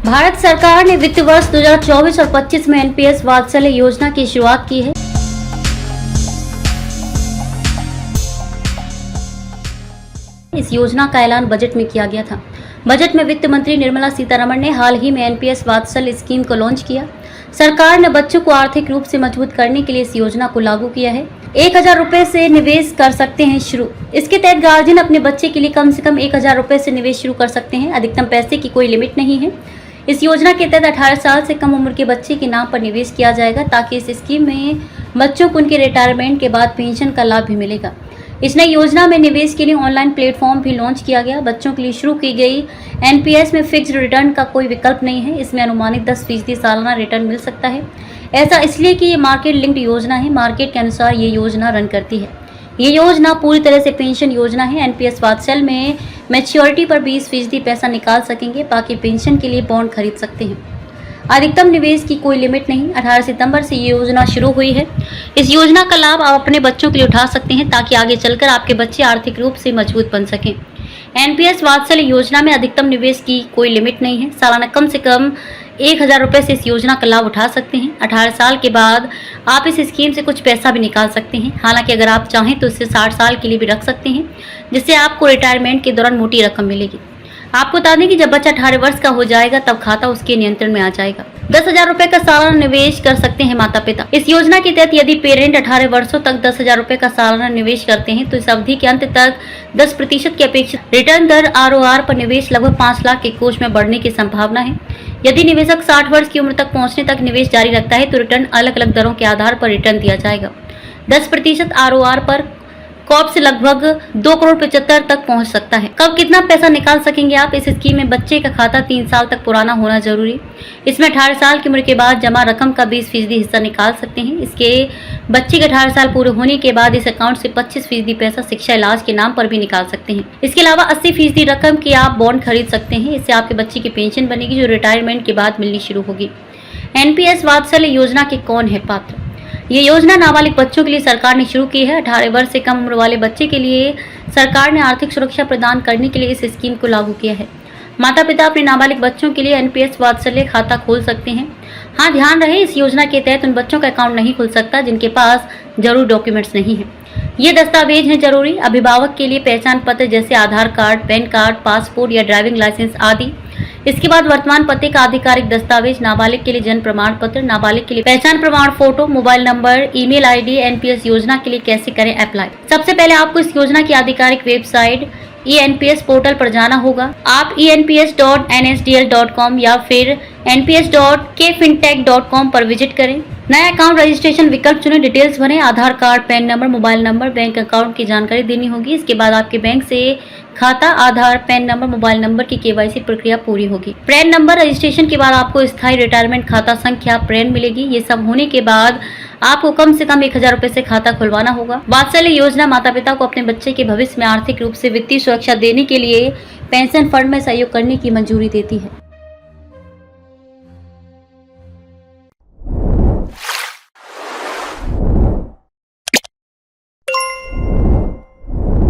भारत सरकार ने वित्त वर्ष 2024 और 25 में एनपीएस वात्सल्य योजना की शुरुआत की है। इस योजना का ऐलान बजट में किया गया था। बजट में वित्त मंत्री निर्मला सीतारमण ने हाल ही में एनपीएस वात्सल्य स्कीम को लॉन्च किया। सरकार ने बच्चों को आर्थिक रूप से मजबूत करने के लिए इस योजना को लागू किया है। 1000 रुपए से निवेश कर सकते हैं शुरू। इसके तहत गार्जियन अपने बच्चे के लिए कम से कम 1000 रुपए से निवेश शुरू कर सकते हैं। अधिकतम पैसे की कोई लिमिट नहीं है। इस योजना के तहत 18 साल से कम उम्र के बच्चे के नाम पर निवेश किया जाएगा, ताकि इस स्कीम में बच्चों को उनके रिटायरमेंट के बाद पेंशन का लाभ भी मिलेगा। इस नई योजना में निवेश के लिए ऑनलाइन प्लेटफॉर्म भी लॉन्च किया गया। बच्चों के लिए शुरू की गई एनपीएस में फिक्स्ड रिटर्न का कोई विकल्प नहीं है। इसमें अनुमानित 10% सालाना रिटर्न मिल सकता है। ऐसा इसलिए कि ये मार्केट लिंक्ड योजना है। मार्केट के अनुसार ये योजना रन करती है। ये योजना पूरी तरह से पेंशन योजना है। एनपीएस वात्सल्य में मैच्योरिटी पर 20% पैसा निकाल सकेंगे, बाकी पेंशन के लिए बॉन्ड खरीद सकते हैं। अधिकतम निवेश की कोई लिमिट नहीं। 18 सितंबर से ये योजना शुरू हुई है। इस योजना का लाभ आप अपने बच्चों के लिए उठा सकते हैं, ताकि आगे चलकर आपके बच्चे आर्थिक रूप से मजबूत बन सकें। एनपीएस वात्सल्य योजना में अधिकतम निवेश की कोई लिमिट नहीं है। सालाना कम से कम 1000 रुपए से इस योजना का लाभ उठा सकते हैं। 18 साल के बाद आप इस स्कीम से कुछ पैसा भी निकाल सकते हैं। हालांकि अगर आप चाहें तो इसे 60 साल के लिए भी रख सकते हैं, जिससे आपको रिटायरमेंट के दौरान मोटी रकम मिलेगी। आपको बता दें कि जब बच्चा 18 वर्ष का हो जाएगा तब खाता उसके नियंत्रण में आ जाएगा। 10,000 रुपए का सालाना निवेश कर सकते हैं माता पिता। इस योजना के तहत यदि पेरेंट 18 वर्षों तक 10,000 रुपए का सालाना निवेश करते हैं तो इस अवधि के अंत तक 10% की अपेक्षित रिटर्न दर आरओआर पर निवेश लगभग 5 लाख के कोष में बढ़ने की संभावना है। यदि निवेशक 60 वर्ष की उम्र तक पहुंचने तक निवेश जारी रखता है तो रिटर्न अलग अलग दरों के आधार पर रिटर्न दिया जाएगा। 10% आरओआर पर कॉप से लगभग 2,75 करोड़ तक पहुंच सकता है। कब कितना पैसा निकाल सकेंगे आप? इस स्कीम में बच्चे का खाता 3 साल तक पुराना होना जरूरी। इसमें 18 साल की उम्र के बाद जमा रकम का 20% हिस्सा निकाल सकते हैं। इसके बच्चे के 18 साल पूरे होने के बाद इस अकाउंट से 25% पैसा शिक्षा इलाज के नाम पर भी निकाल सकते हैं। इसके अलावा 80% रकम की आप बॉन्ड खरीद सकते हैं। इससे आपके बच्चे की पेंशन बनेगी, जो रिटायरमेंट के बाद मिलनी शुरू होगी। एनपीएस वात्सल्य योजना के कौन है पात्र? ये योजना नाबालिग बच्चों के लिए सरकार ने शुरू की है। 18 वर्ष से कम उम्र वाले बच्चे के लिए सरकार ने आर्थिक सुरक्षा प्रदान करने के लिए इस स्कीम को लागू किया है। माता पिता अपने नाबालिग बच्चों के लिए एनपीएस वात्सल्य खाता खोल सकते हैं। हाँ, ध्यान रहे, इस योजना के तहत उन बच्चों का अकाउंट नहीं खुल सकता जिनके पास जरूरी डॉक्यूमेंट्स नहीं है। ये दस्तावेज हैं जरूरी। अभिभावक के लिए पहचान पत्र जैसे आधार कार्ड, पैन कार्ड, पासपोर्ट या ड्राइविंग लाइसेंस आदि। इसके बाद वर्तमान पते का आधिकारिक दस्तावेज, नाबालिग के लिए जन्म प्रमाण पत्र, नाबालिग के लिए पहचान प्रमाण photo, mobile number, email ID. NPS योजना के लिए कैसे करें अप्लाई? सबसे पहले आपको इस योजना की आधिकारिक वेबसाइट ENPS पोर्टल पर जाना होगा। आप enps.nsdl.com या फिर nps.kfintech.com पर विजिट करें। नया अकाउंट रजिस्ट्रेशन विकल्प चुनें, डिटेल्स भरें, Aadhaar card, PAN number, mobile number, bank account की जानकारी देनी होगी। इसके बाद आपके बैंक से खाता, आधार, पैन नंबर, मोबाइल नंबर की KYC प्रक्रिया पूरी होगी। पैन नंबर रजिस्ट्रेशन के बाद आपको स्थायी रिटायरमेंट खाता संख्या पैन मिलेगी। ये सब होने के बाद आपको कम से कम 1000 रुपए से खाता खुलवाना होगा। वात्सल्य योजना माता पिता को अपने बच्चे के भविष्य में आर्थिक रूप से वित्तीय सुरक्षा देने के लिए पेंशन फंड में सहयोग करने की मंजूरी देती है।